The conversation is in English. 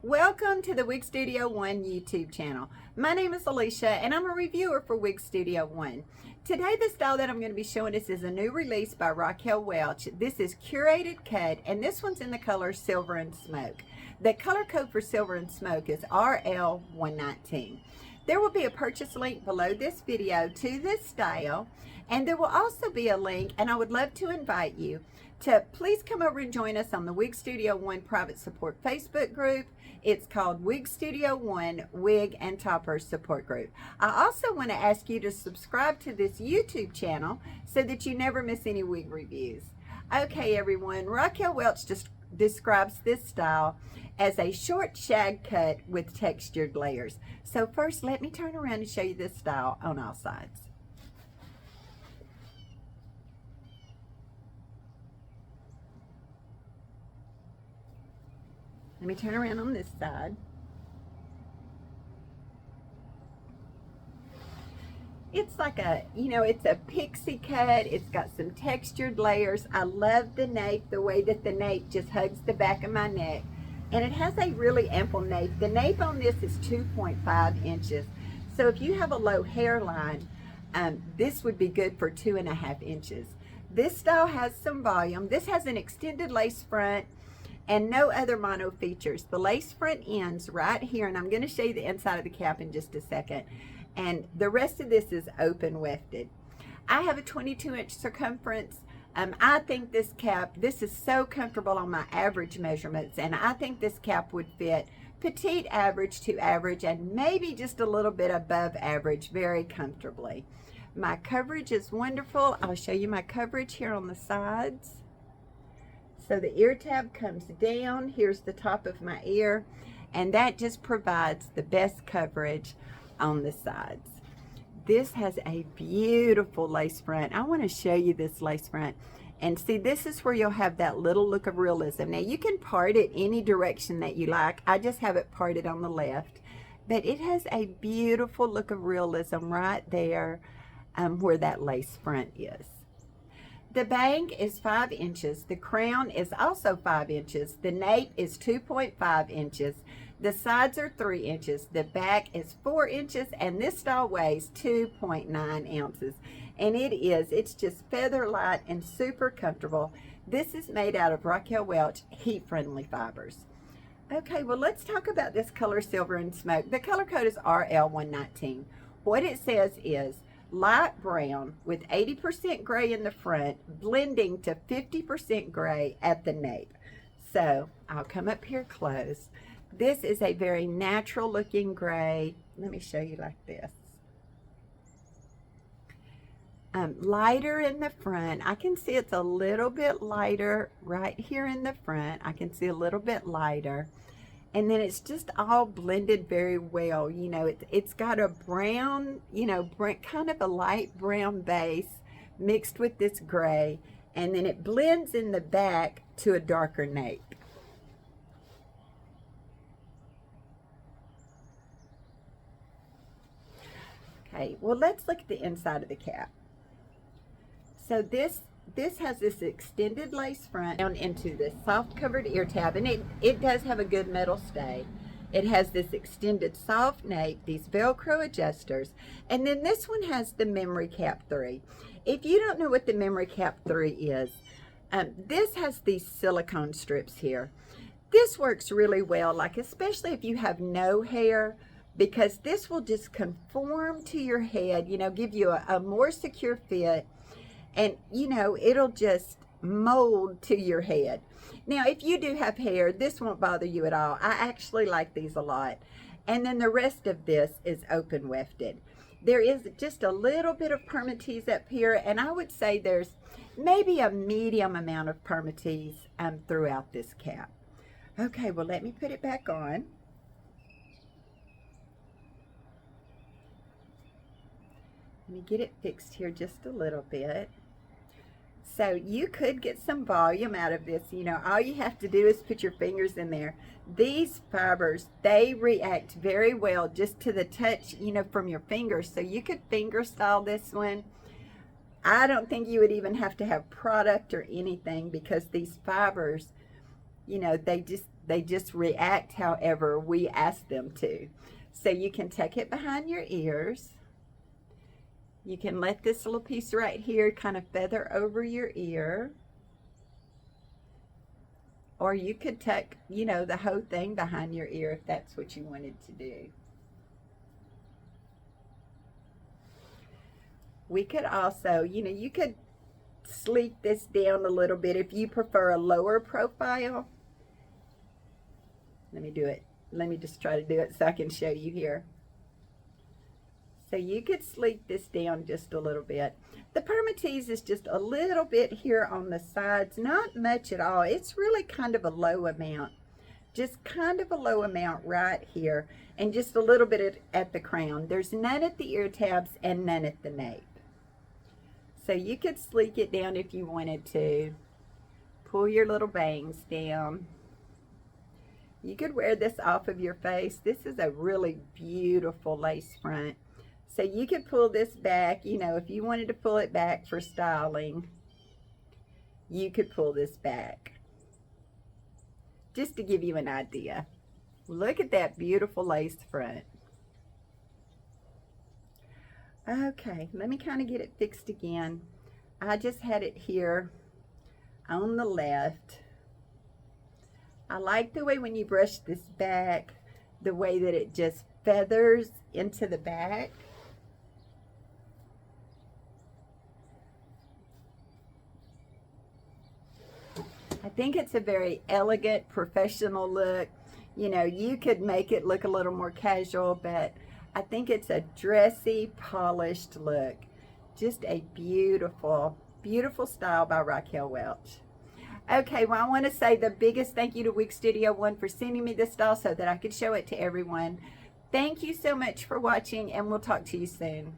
Welcome to the Wig Studio One YouTube channel. My name is Alicia and I'm a reviewer for Wig Studio One. Today the style that I'm going to be showing us is a new release by Raquel Welch. This is Curated Cut and this one's in the color Silver and Smoke. The color code for Silver and Smoke is RL119. There will be a purchase link below this video to this style, and there will also be a link, and I would love to invite you to please come over and join us on the Wig Studio One private support Facebook group. It's called Wig Studio One Wig and Topper Support Group. I also want to ask you to subscribe to this YouTube channel so that you never miss any wig reviews. Okay, everyone, Raquel Welch just describes this style as a short shag cut with textured layers. So first, let me turn around and show you this style on all sides. Let me turn around on this side. It's like a, it's a pixie cut. It's got some textured layers. I love the nape, the way that the nape just hugs the back of my neck. And it has a really ample nape. The nape on this is 2.5 inches. So if you have a low hairline, this would be good for 2.5 inches. This style has some volume. This has an extended lace front and no other mono features. The lace front ends right here, and I'm going to show you the inside of the cap in just a second. And the rest of this is open wefted. I have a 22-inch circumference. I think this cap, this is so comfortable on my average measurements, and I think this cap would fit petite average to average and maybe just a little bit above average very comfortably. My coverage is wonderful. I'll show you my coverage here on the sides. So the ear tab comes down. Here's the top of my ear, and that just provides the best coverage on the sides. This has a beautiful lace front. I want to show you this lace front. And see, this is where you'll have that little look of realism. Now, you can part it any direction that you like. I just have it parted on the left. But it has a beautiful look of realism right there where that lace front is. The bang is 5 inches. The crown is also 5 inches. The nape is 2.5 inches. The sides are 3 inches. The back is 4 inches. And this style weighs 2.9 ounces. And it's just feather light and super comfortable. This is made out of Raquel Welch heat-friendly fibers. Okay, well, let's talk about this color Silver and Smoke. The color code is RL119. What it says is light brown with 80% gray in the front, blending to 50% gray at the nape. So I'll come up here close. This is a very natural looking gray. Let me show you like this. Lighter in the front. I can see it's a little bit lighter right here in the front. I can see a little bit lighter. And then it's just all blended very well. It's got a brown, kind of a light brown base mixed with this gray. And then it blends in the back to a darker nape. Okay, well, let's look at the inside of the cap. So this has this extended lace front down into this soft covered ear tab, and it does have a good metal stay. It has this extended soft nape, these Velcro adjusters, and then this one has the memory cap 3. If you don't know what the memory cap 3 is, this has these silicone strips here. This works really well, like especially if you have no hair, because this will just conform to your head, give you a more secure fit. And, it'll just mold to your head. Now, if you do have hair, this won't bother you at all. I actually like these a lot. And then the rest of this is open wefted. There is just a little bit of permatease up here, and I would say there's maybe a medium amount of permatease throughout this cap. Okay, well, let me put it back on. Let me get it fixed here just a little bit. So you could get some volume out of this. All you have to do is put your fingers in there. These fibers, they react very well just to the touch, from your fingers. So you could finger style this one. I don't think you would even have to have product or anything, because these fibers, They just react however we ask them to. So you can tuck it behind your ears. You can let this little piece right here kind of feather over your ear. Or you could tuck, you know, the whole thing behind your ear if that's what you wanted to do. We could also, you know, you could sleek this down a little bit if you prefer a lower profile. Let me do it. Let me just try to do it so I can show you here. So you could sleek this down just a little bit. The permatease is just a little bit here on the sides, not much at all. It's really kind of a low amount. Just kind of a low amount right here, and just a little bit at the crown. There's none at the ear tabs and none at the nape. So you could sleek it down if you wanted to. Pull your little bangs down. You could wear this off of your face. This is a really beautiful lace front. So you could pull this back, you know, if you wanted to pull it back for styling, you could pull this back. Just to give you an idea. Look at that beautiful lace front. Okay, let me kind of get it fixed again. I just had it here on the left. I like the way when you brush this back, the way that it just feathers into the back. I think it's a very elegant, professional look. You know, you could make it look a little more casual, but I think it's a dressy, polished look. Just a beautiful, beautiful style by Raquel Welch. Okay, well, I want to say the biggest thank you to Wig Studio One for sending me this style so that I could show it to everyone. Thank you so much for watching, and we'll talk to you soon.